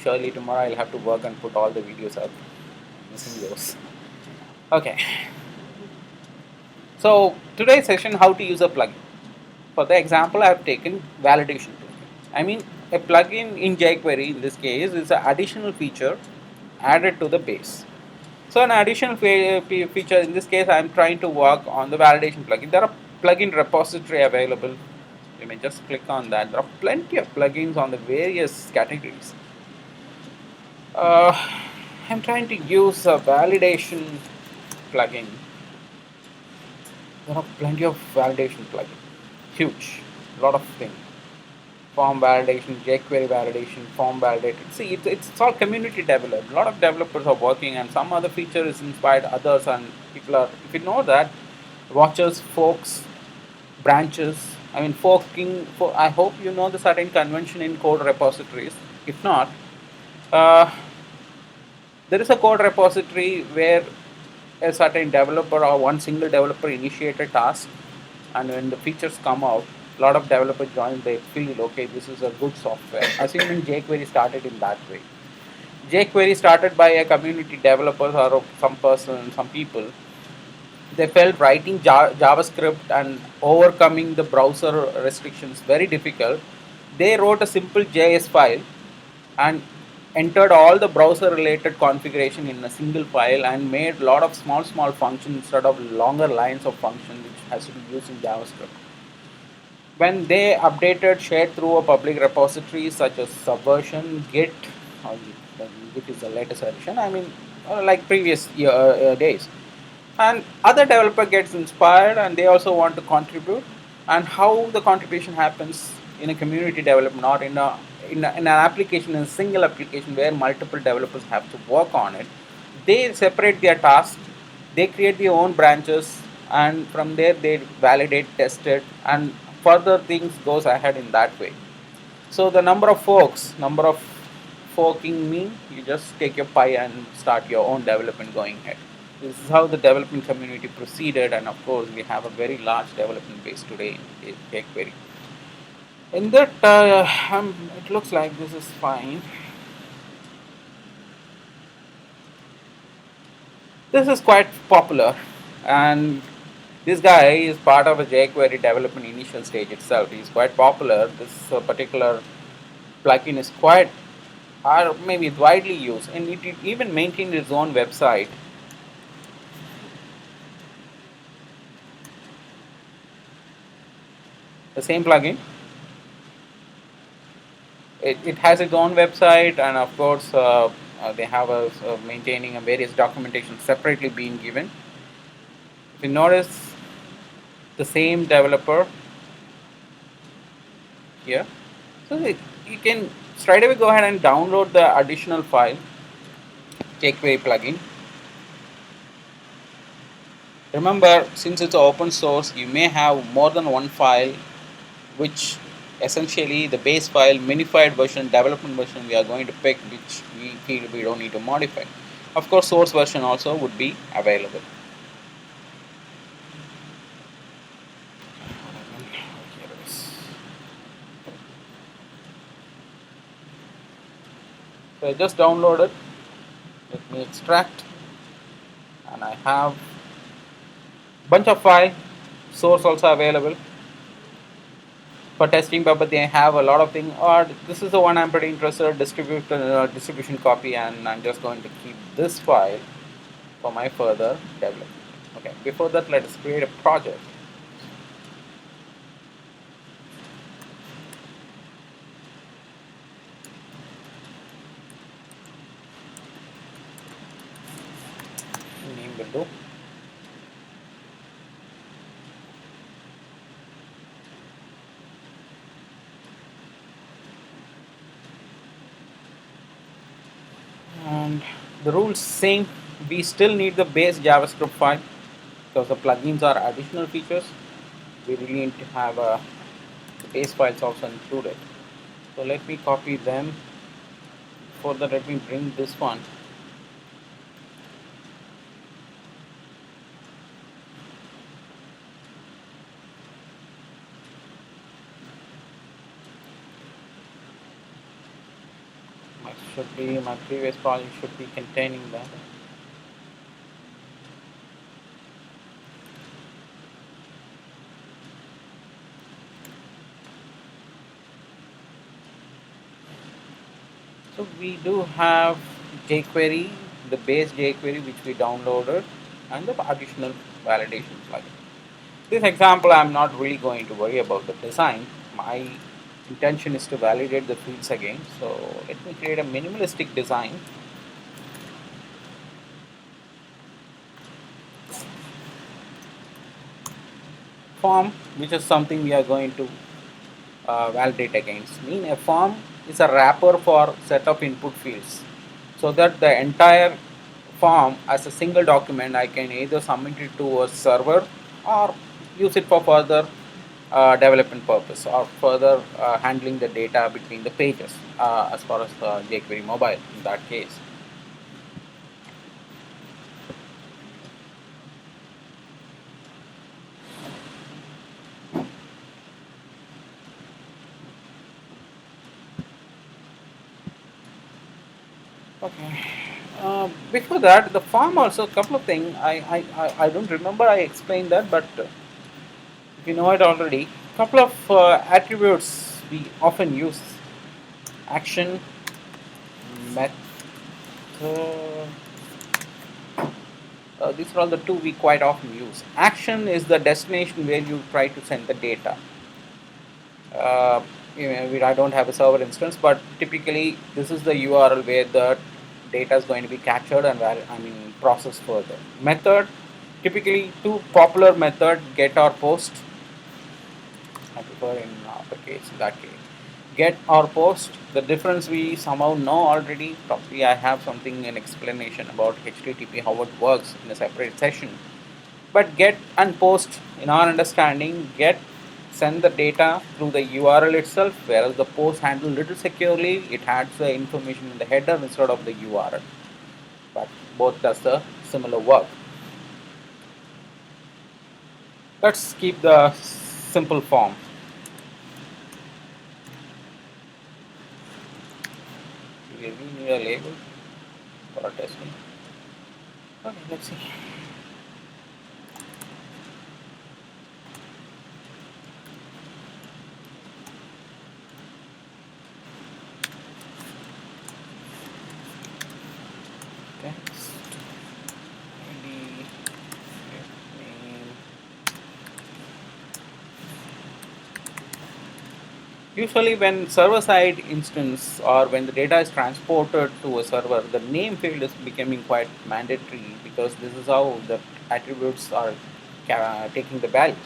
Surely tomorrow I'll have to work and put all the videos up. Missing those. Okay. So today's session, how to use a plugin. For the example, I have taken validation plugin. I mean, a plugin in jQuery in this case is an additional feature added to the base. So an additional feature in this case, I am trying to work on the validation plugin. There are plugin repository available. You may just click on that. There are plenty of plugins on the various categories. I'm trying to use a validation plugin. There are plenty of validation plugins. Huge. Lot of things. Form validation, jQuery validation, form validated. See, it's all community developed. A lot of developers are working, and some other feature is inspired others, and people are. If you know that, watchers, forks, branches. I mean, forking. I hope you know the certain convention in code repositories. If not, uh, there is a code repository where a certain developer or one single developer initiate a task, and when the features come out, a lot of developers join. They feel okay, this is a good software. Assuming jQuery started in that way. jQuery started by a community developers or some person, some people. They felt writing JavaScript and overcoming the browser restrictions very difficult. They wrote a simple JS file and entered all the browser related configuration in a single file and made a lot of small functions instead of longer lines of function which has to be used in JavaScript. When they updated, shared through a public repository such as Subversion, Git, or Git is the latest edition, I mean, like previous days. And other developer gets inspired and they also want to contribute. And how the contribution happens in a community development, not in an application, in a single application where multiple developers have to work on it. They separate their tasks, they create their own branches, and from there they validate, test it, and further things goes ahead in that way. So the number of forking mean you just take your pie and start your own development going ahead. This is how the development community proceeded, and of course we have a very large development base today in jQuery. In that, it looks like this is fine. This is quite popular, and this guy is part of a jQuery development initial stage itself. He's quite popular. This particular plugin is quite, or maybe widely used, and it even maintained its own website. The same plugin. It has its own website, and of course, they have maintaining a various documentation separately being given. If you notice, the same developer here, so you can straight away go ahead and download the additional file, jQuery plugin. Remember, since it's open source, you may have more than one file, which essentially the base file, minified version, development version we are going to pick, which we feel we don't need to modify. Of course, source version also would be available. So I just downloaded. Let me extract, and I have bunch of file, source also available. For testing purpose, they have a lot of things. Or this is the one I'm pretty interested, distribution copy, and I'm just going to keep this file for my further development. Okay. Before that, let us create a project. Name will do. And the rules same. We still need the base JavaScript file because the plugins are additional features. We really need to have the base files also included. So let me copy them. For that, let me bring this one. My should be my previous project should be containing that. So we do have jQuery, the base jQuery which we downloaded, and the additional validation plugin. This example, I'm not really going to worry about the design. My intention is to validate the fields again. So let me create a minimalistic design. Form, which is something we are going to validate against. Mean a form is a wrapper for set of input fields, so that the entire form as a single document I can either submit it to a server or use it for further development purpose or further handling the data between the pages as far as jQuery mobile in that case. Okay. Before that, the form also a couple of things. I don't remember I explained that, but if you know it already, couple of attributes we often use: action, method. These are all the two we quite often use. Action is the destination where you try to send the data. Uh, I don't have a server instance, but typically this is the URL where the data is going to be captured and processed further. Method, typically two popular method: get or post. I prefer in uppercase in that case. Get or post. The difference we somehow know already. Probably I have something an explanation about HTTP how it works in a separate session. But get and post, in our understanding, get send the data through the URL itself, whereas the post handled little securely. It adds the information in the header instead of the URL. But both does the similar work. Let's keep the simple form. We really need a label for our testing. Okay, let's see. Text ID name. Usually when server-side instance or when the data is transported to a server, the name field is becoming quite mandatory because this is how the attributes are taking the values.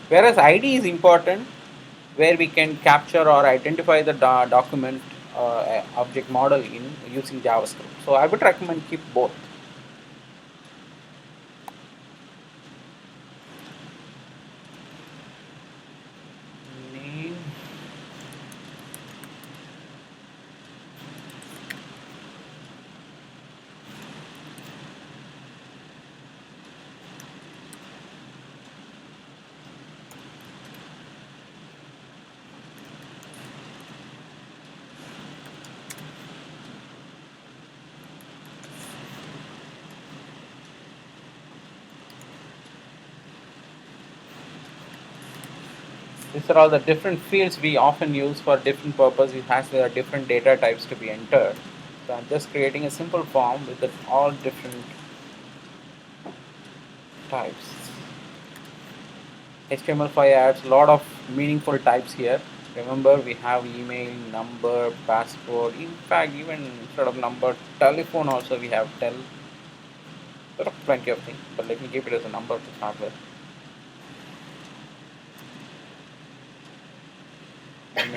Whereas ID is important where we can capture or identify the document object model in using JavaScript. So I would recommend keep both. Name. These are all the different fields we often use for different purposes. It has different data types to be entered. So I'm just creating a simple form with all different types. HTML5 adds a lot of meaningful types here. Remember, we have email, number, password. In fact, even instead of number, telephone also we have tel. There are plenty of things, but let me keep it as a number to start with.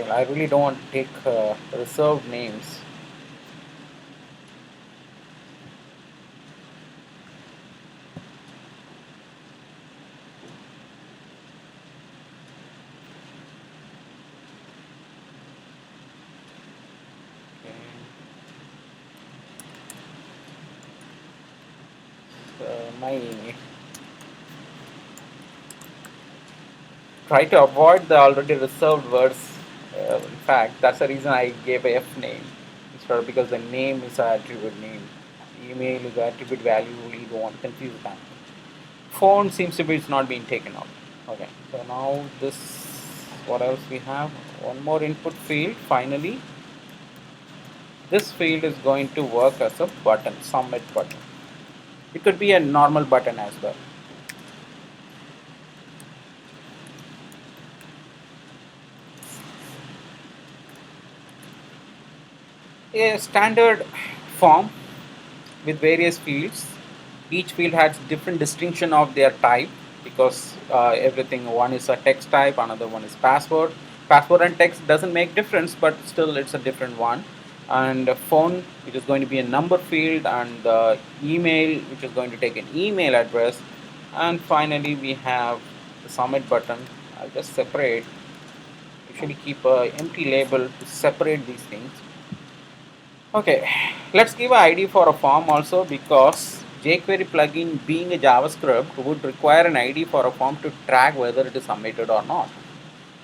I really don't want to take reserved names. My try to avoid the already reserved words. In fact, that's the reason I gave a F name. instead of, because the name is an attribute name, email is an attribute value, you don't want to confuse that. Phone seems to be it's not being taken out. Okay, so now this, what else we have? One more input field. Finally, this field is going to work as a button, submit button. It could be a normal button as well. A standard form with various fields. Each field has different distinction of their type, because everything, one is a text type, another one is password. Password and text doesn't make difference, but still it's a different one. And a phone, which is going to be a number field, and the email, which is going to take an email address. And finally we have the submit button. I'll just separate, usually keep a empty label to separate these things. Okay, let's give an ID for a form also, because jQuery plugin, being a JavaScript, would require an ID for a form to track whether it is submitted or not.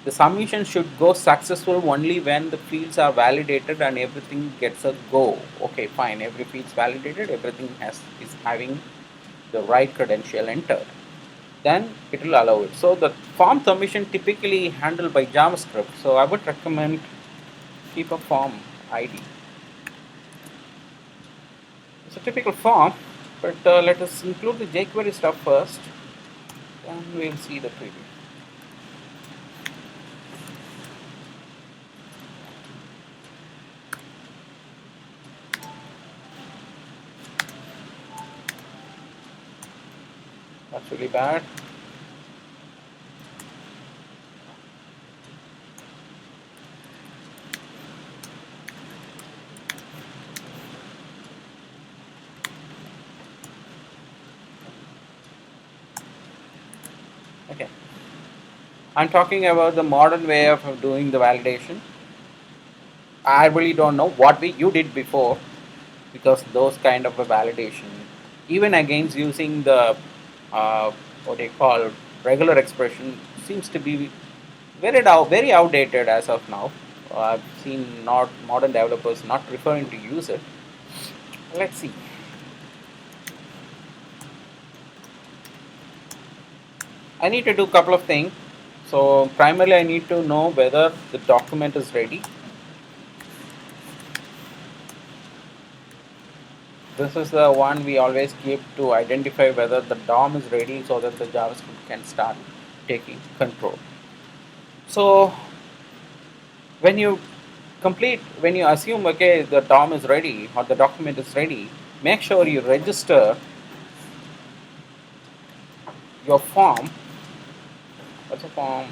The submission should go successful only when the fields are validated and everything gets a go. Okay, fine, every field is validated, everything is having the right credential entered. Then it will allow it. So the form submission typically handled by JavaScript. So I would recommend keep a form ID. It's a typical form, but let us include the jQuery stuff first, and we'll see the preview. That's really bad. Okay. I'm talking about the modern way of doing the validation. I really don't know what you did before, because those kind of a validation, even against using the what they call regular expression, seems to be very outdated as of now. I've seen not modern developers not preferring to use it. Let's see. I need to do a couple of things. So primarily I need to know whether the document is ready. This is the one we always keep to identify whether the DOM is ready, so that the JavaScript can start taking control. So when you when you assume, okay, the DOM is ready or the document is ready, make sure you register your form. What's a form?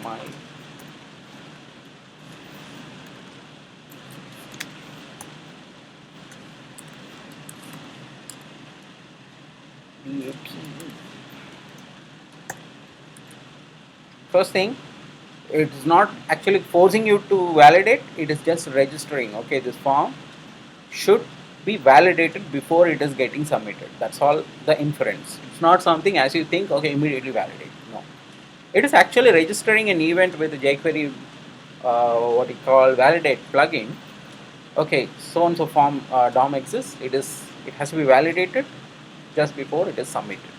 First thing, it's not actually forcing you to validate, it is just registering, okay, this form should be validated before it is getting submitted. That's all the inference. It's not something as you think, okay, immediately validate. No. It is actually registering an event with the jQuery, what we call validate plugin. Okay, so and so form DOM exists. It has to be validated just before it is submitted.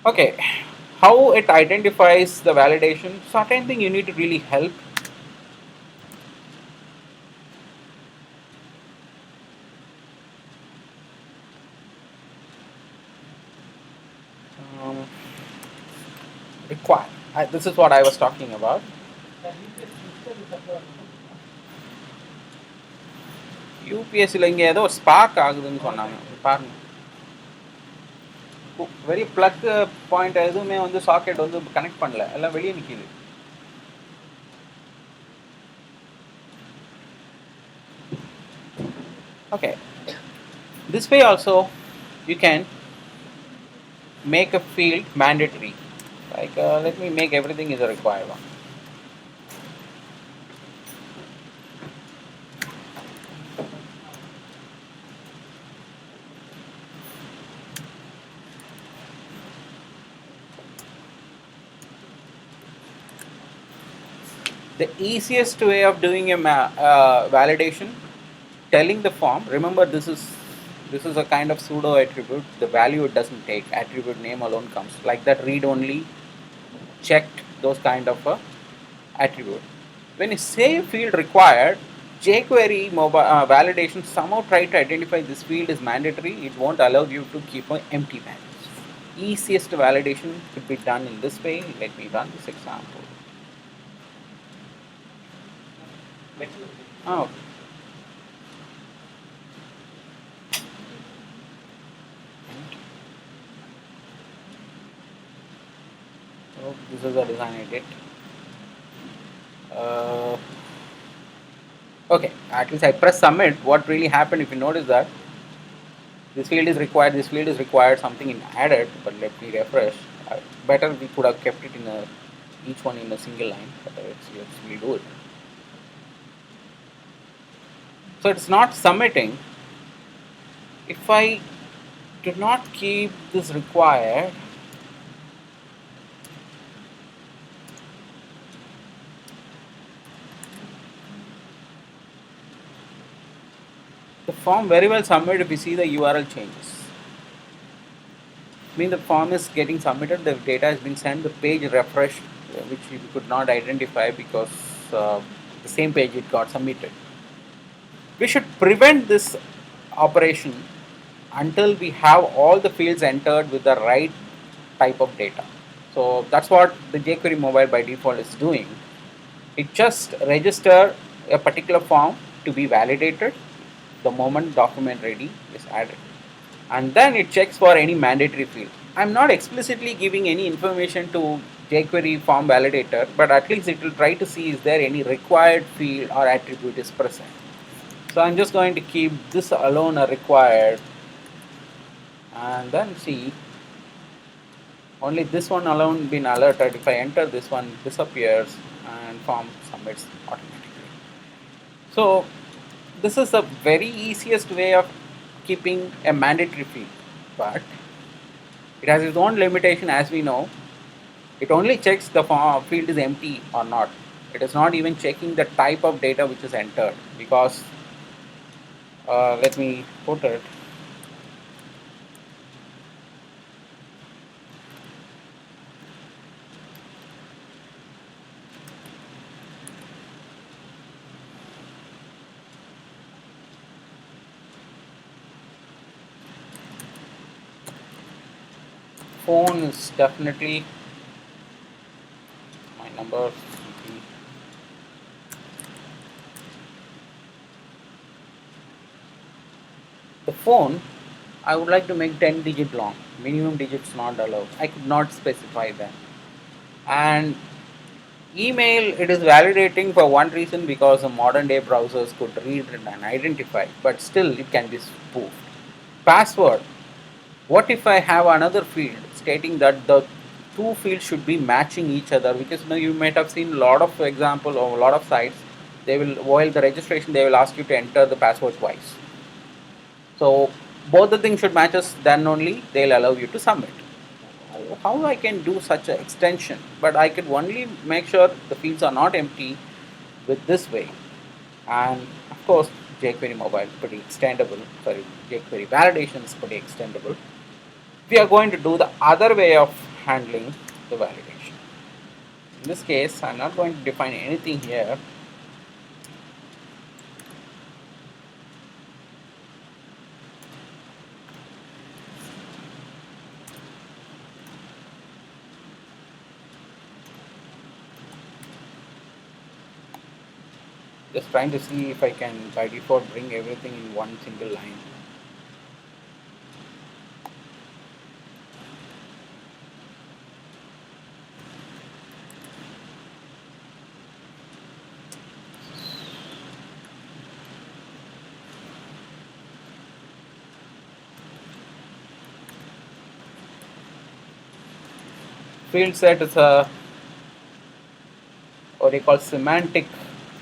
Okay, how it identifies the validation. Certain thing you need to really help. Require. This is what I was talking about. யூபிஎஸ்சியில் இங்கே ஏதோ spark ஆகுதுன்னு சொன்னாங்க, பாருங்க. Very plug point எதுவுமே வந்து socket வந்து connect பண்ணல, எல்லாம் வெளியே நிற்கிது. Okay, this way also you can make a field mandatory, like let me make everything is a required one. The easiest way of doing a validation telling the form, remember this is a kind of pseudo attribute. The value it doesn't take, attribute name alone comes. Like that read only, checked, those kind of attribute. When you say field required, jQuery mobile validation somehow try to identify this field is mandatory. It won't allow you to keep an empty values. Easiest validation could be done in this way. Let me run this example. Oh, so this is the design I did. Uh, okay, at least I press submit. What really happened, if you notice that this field is required, this field is required, something in added, but let me refresh. Better we could have kept it in a each one in a single line, but let's redo it. So it's not submitting. If I do not keep this required, the form very well submitted if you see the URL changes. Mean the form is getting submitted, the data has been sent, the page refreshed, which we could not identify because the same page it got submitted. We should prevent this operation until we have all the fields entered with the right type of data. So that's what the jQuery mobile by default is doing. It just register a particular form to be validated the moment document ready is added, and then it checks for any mandatory field. I'm not explicitly giving any information to jQuery form validator, but at least it will try to see is there any required field or attribute is present. So I'm just going to keep this alone a required, and then see only this one alone been alerted. If I enter this one, disappears and form submits automatically. So this is the very easiest way of keeping a mandatory field, but it has its own limitation. As we know, it only checks the field is empty or not. It is not even checking the type of data which is entered, because let me put it. Phone is definitely my number. The phone, I would like to make 10 digit long. Minimum digits not allowed. I could not specify them. And email, it is validating for one reason, because the modern day browsers could read it and identify, but still it can be spoofed. Password, what if I have another field stating that the two fields should be matching each other? Because you might have seen a lot of example or a lot of sites, they will, while the registration, they will ask you to enter the password twice. So both the things should match us, then only they'll allow you to submit. How I can do such an extension? But I could only make sure the fields are not empty with this way. And of course, jQuery mobile pretty extendable. Sorry, jQuery validation is pretty extendable. We are going to do the other way of handling the validation. In this case, I'm not going to define anything here. Just trying to see if I can by default bring everything in one single line. Field set is a what they call semantic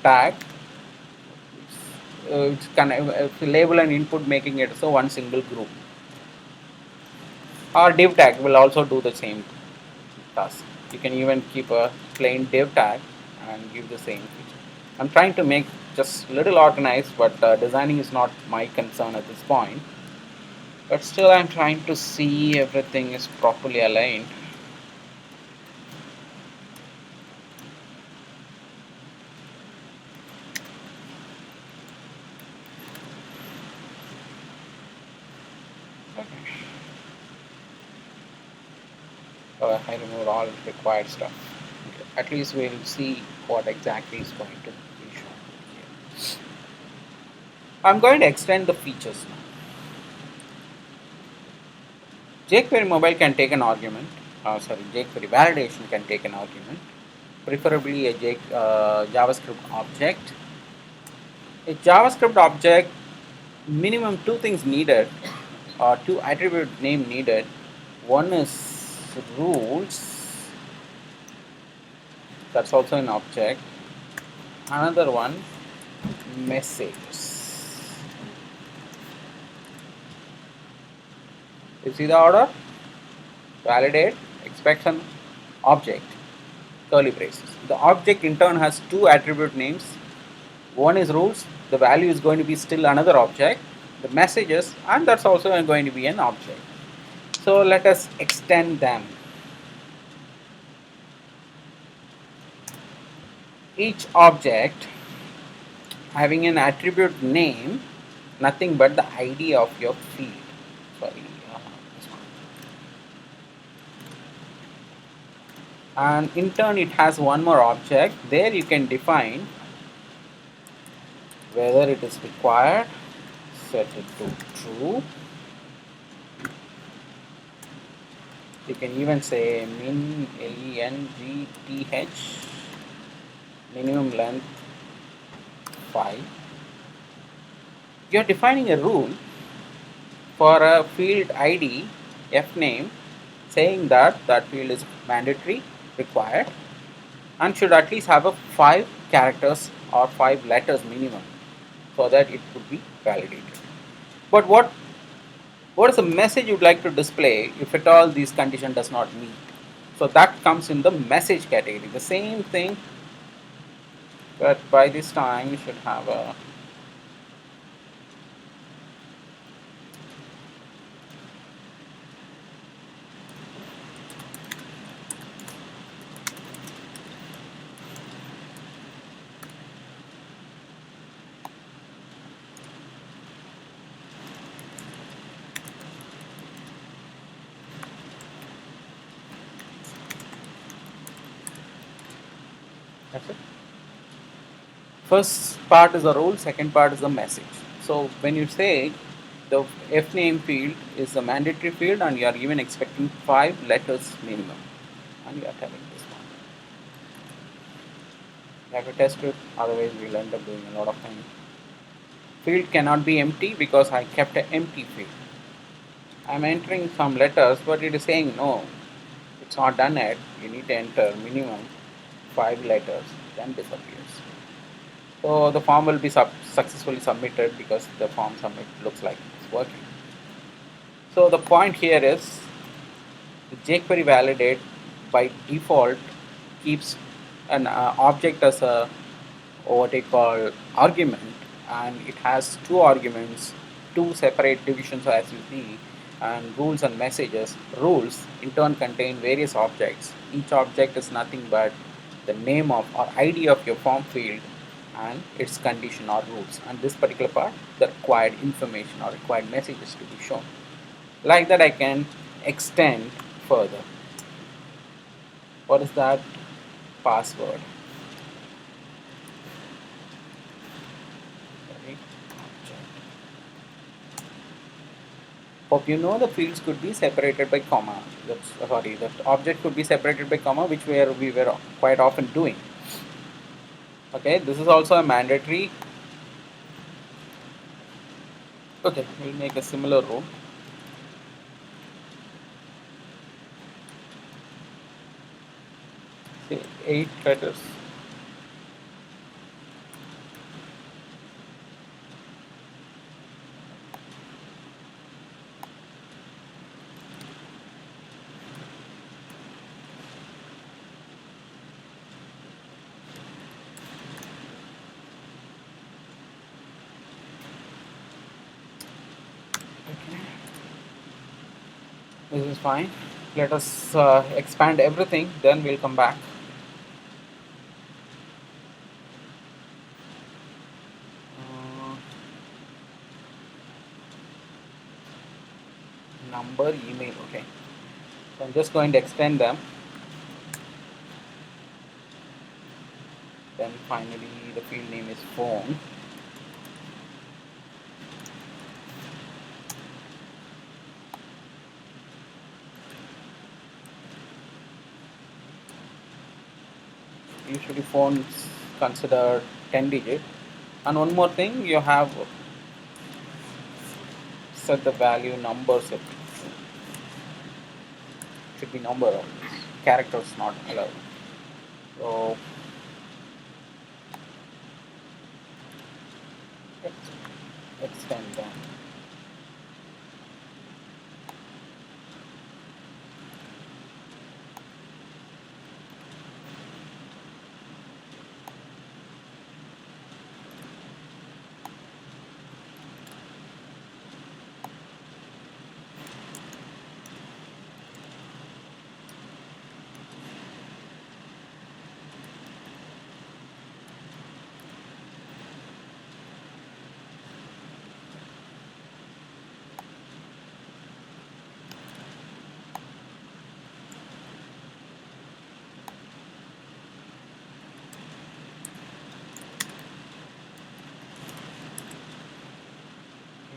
tag. It's can label and input, making it so one single group. Or div tag will also do the same task. You can even keep a plain div tag and give the same feature. I'm trying to make just little organized, but designing is not my concern at this point. But still, I'm trying to see everything is properly aligned. Okay. I removed all required stuff. Okay. At least we'll see what exactly is going to be shown here. I'm going to extend the features now. JQueryMobile can take an argument. JQuery validation can take an argument, preferably a JavaScript object. A JavaScript object, minimum two things needed, or two attribute name needed. One is rules, that's also an object. Another one, messages. You see the order? Validate, expects an object, curly braces. The object in turn has two attribute names. One is rules, the value is going to be still another object. The messages, and that's also going to be an object. So let us extend them. Each object having an attribute name, nothing but the ID of your field. Sorry, this one. And in turn it has one more object. There you can define whether it is required, set it to true. You can even say min length, minimum length 5. You are defining a rule for a field ID f name, saying that that field is mandatory, required, and should at least have a 5 characters or 5 letters minimum, so that it could be validated. But what is the message you'd like to display if at all this condition does not meet? So that comes in the message category. The same thing, but by this time we should have a that's it. First part is the rule, second part is the message. So when you say the f name field is a mandatory field and you are even expecting 5 letters minimum, and you are telling this one. You have to test it, otherwise we'll end up doing a lot of things. Field cannot be empty because I kept an empty field. I'm entering some letters, but it is saying no, it's not done yet. You need to enter minimum 5 letters, then disappears. So the form will be successfully submitted because the form submit looks like it's working. So the point here is the jQuery validate by default keeps an object as a what I call argument, and it has two arguments, two separate divisions as you see, and rules and messages. Rules in turn contain various objects. Each object is nothing but the name of or ID of your form field and its condition or rules, and this particular part the required information or required messages to be shown. Like that I can extend further. What is that? Password. Hope you know the fields could be separated by comma. The object could be separated by comma, which we were quite often doing. Okay, this is also a mandatory. Okay, we'll make a similar rule. Say 8 letters. Okay, this is fine. Let us expand everything, then we'll come back. Uh, Number, email, okay. So I'm just going to extend them. Then finally the field name is phone. Usually phones consider 10 digit. And one more thing, you have set the value number set. Should be number always. Characters not allowed. So let's extend them.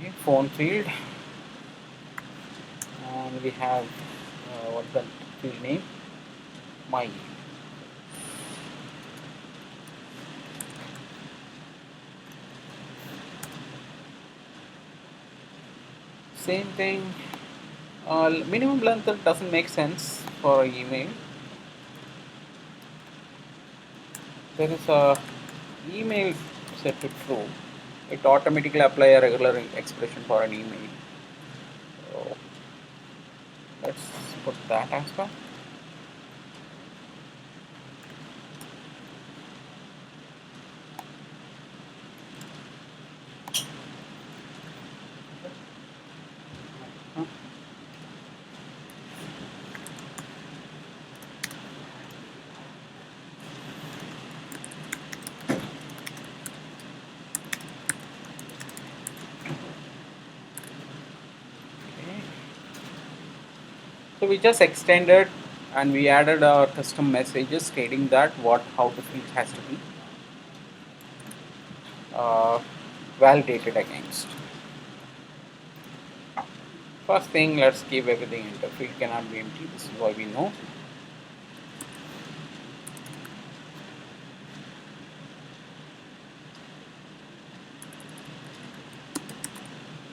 Okay, phone field, and we have what's the field name? My. Same thing. Minimum length doesn't make sense for email. There is a email set to true. It automatically apply a regular expression for an email. So let's put that as well. Huh. Okay. So we just extended and we added our custom messages stating that how the field has to be uh, validated against. First thing, let's keep everything enter. Field cannot be empty. This is why we know.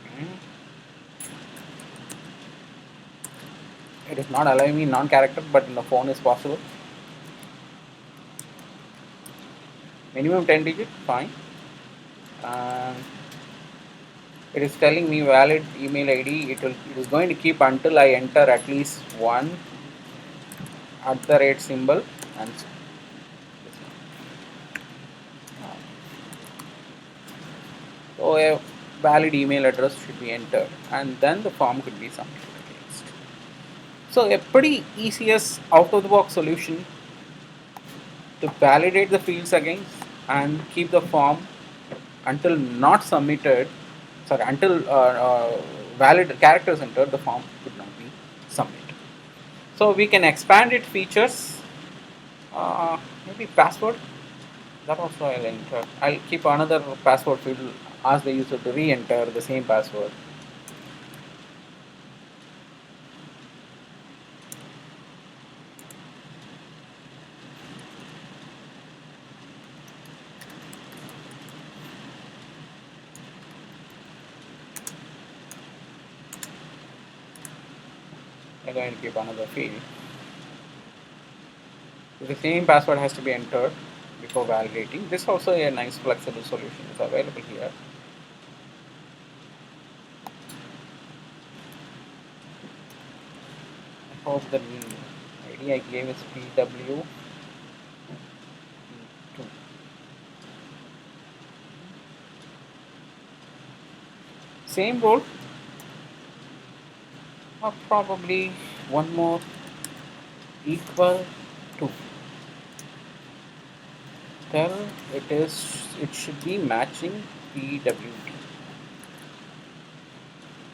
Okay. It is not allowing me non-character, but in the phone is possible. Minimum 10 digit, fine. And it is telling me valid email ID. It is going to keep until I enter at least one @ symbol and so a valid email address should be entered, and then the form could be submitted against. So a pretty easiest out of the box solution to validate the fields against and keep the form until not submitted, sorry, until valid characters entered, the form could not be submitted. So we can expand its features, maybe password, that also I'll enter. I'll keep another password field, ask the user to re-enter the same password. I'm going to keep another field. So the same password has to be entered before validating. This also a nice flexible solution is available here. I hope the ID I gave is PW2. Same role, or probably one more equal to tell it should be matching PWD,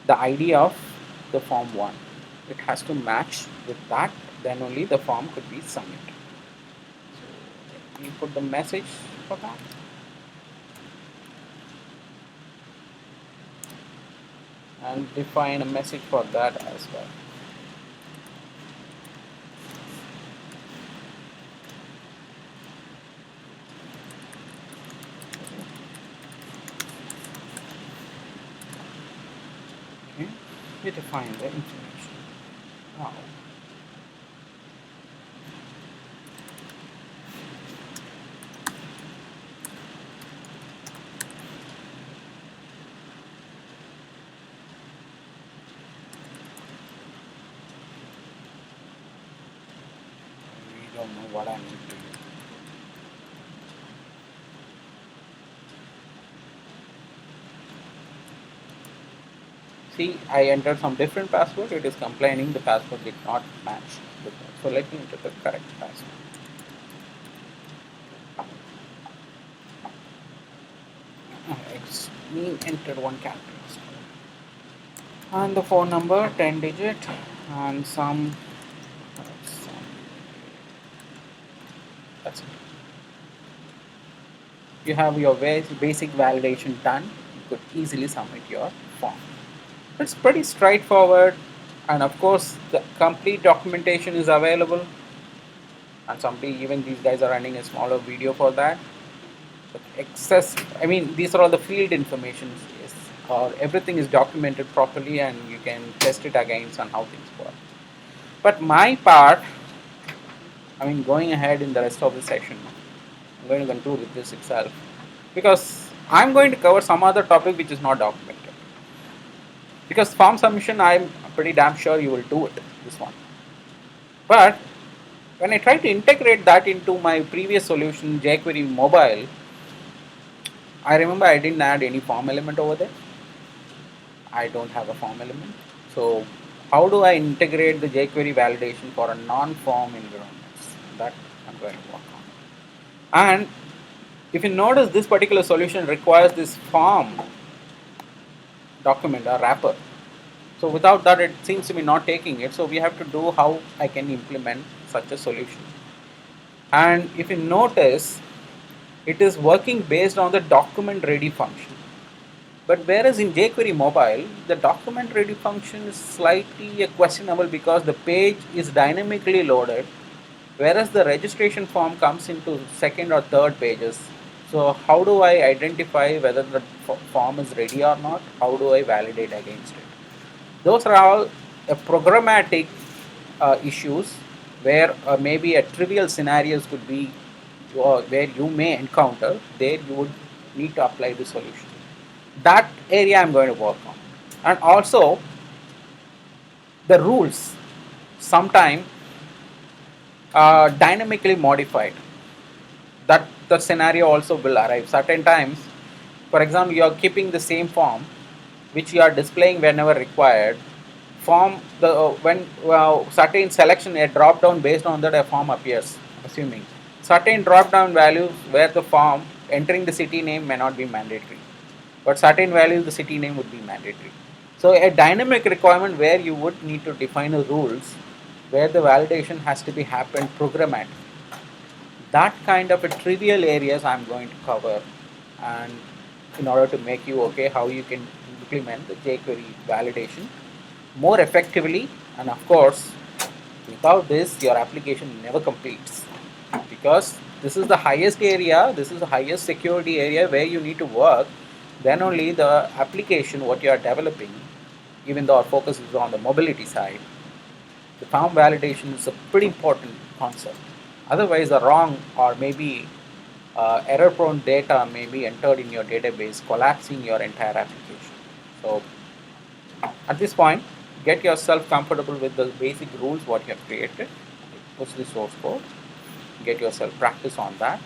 the ID of the form 1. It has to match with that, then only the form could be submitted. So you put the message for that, and define a message for that as well. Okay, you define the information. Now, we don't know what I need to do. See, I entered some different password. It is complaining the password did not match with that. So let me enter the correct password. Let me enter one character. And the phone number 10 digit and some that's it. You have your basic validation done. You could easily submit your form. It's pretty straightforward, and of course the complete documentation is available, and somebody, even these guys are running a smaller video for that. But excess, I mean, these are all the field information, yes, or everything is documented properly and you can test it against on how things work. But my part, I mean, going ahead in the rest of the session, I'm going to conclude with this itself, because I'm going to cover some other topic which is not documented. Because form submission, I'm pretty damn sure you will do it, this one. But when I try to integrate that into my previous solution, jQuery Mobile, I remember I didn't add any form element over there. I don't have a form element. So how do I integrate the jQuery validation for a non-form environments? That I'm going to work on. And if you notice, this particular solution requires this form document or wrapper. So without that, it seems to be not taking it. So we have to do how I can implement such a solution. And if you notice, it is working based on the document ready function. But whereas in jQuery Mobile, the document ready function is slightly questionable because the page is dynamically loaded, whereas the registration form comes into second or third pages. So how do I identify whether the form is ready or not? How do I validate against it? Those are all programmatic issues where maybe a trivial scenarios could be where you may encounter. There you would need to apply the solution. That area I'm going to work on. And also the rules sometime dynamically modified. That the scenario also will arrive. Certain times, for example, you are keeping the same form which you are displaying whenever required. Form the when certain selection a drop down based on that a form appears, assuming certain drop down values where the form entering the city name may not be mandatory, but certain values the city name would be mandatory. So a dynamic requirement where you would need to define the rules where the validation has to be happened programmatic. That kind of a trivial areas I'm going to cover, and in order to make you okay how you can implement the jQuery validation more effectively. And of course, without this your application never completes, because this is the highest area, this is the highest security area where you need to work. Then only the application what you are developing, even though our focus is on the mobility side, the form validation is a pretty important concept. Otherwise the wrong or maybe error prone data may be entered in your database, collapsing your entire application. So at this point, get yourself comfortable with the basic rules what you have created, push the source code, get yourself practice on that,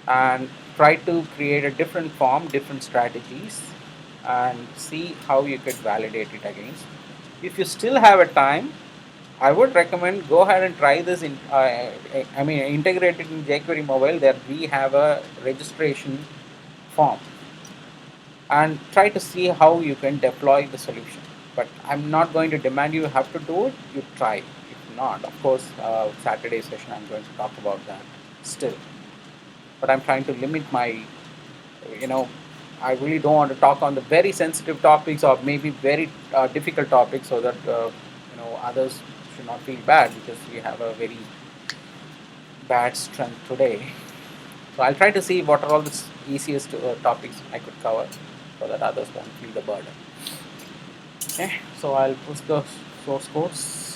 and try to create a different form, different strategies, and see how you could validate it against If you still have a time, I would recommend go ahead and try this in. I mean, integrate it in jQuery Mobile. There we have a registration form, and try to see how you can deploy the solution. But I'm not going to demand you have to do it. You try. If not, of course, Saturday session I'm going to talk about that still. But I'm trying to limit my, you know, I really don't want to talk on the very sensitive topics or maybe very difficult topics, so that others should not feel bad because we have a very bad strength today. So I'll try to see what are all the easiest topics I could cover, so that others won't feel the burden. Okay, so I'll push the source codes.